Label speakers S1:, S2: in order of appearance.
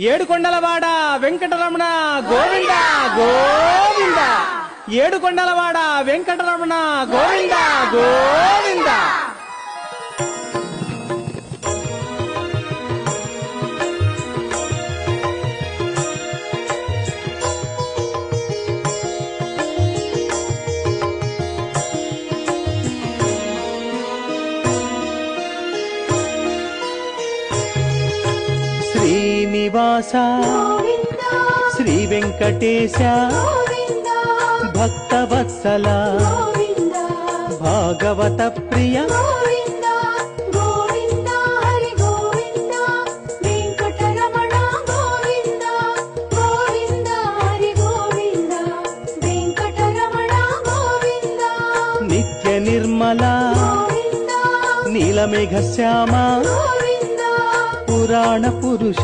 S1: ఏడుకొండలవాడ వెంకటరమణ గోవింద గోవింద, ఏడుకొండలవాడ వెంకటరమణ గోవింద గోవింద. శ్రీనివాస శ్రీ వెంకటేశ భక్తవత్సల భాగవత ప్రియ నిత్య నిర్మల నీలమేఘ శ్యామ పురాణ పురుష.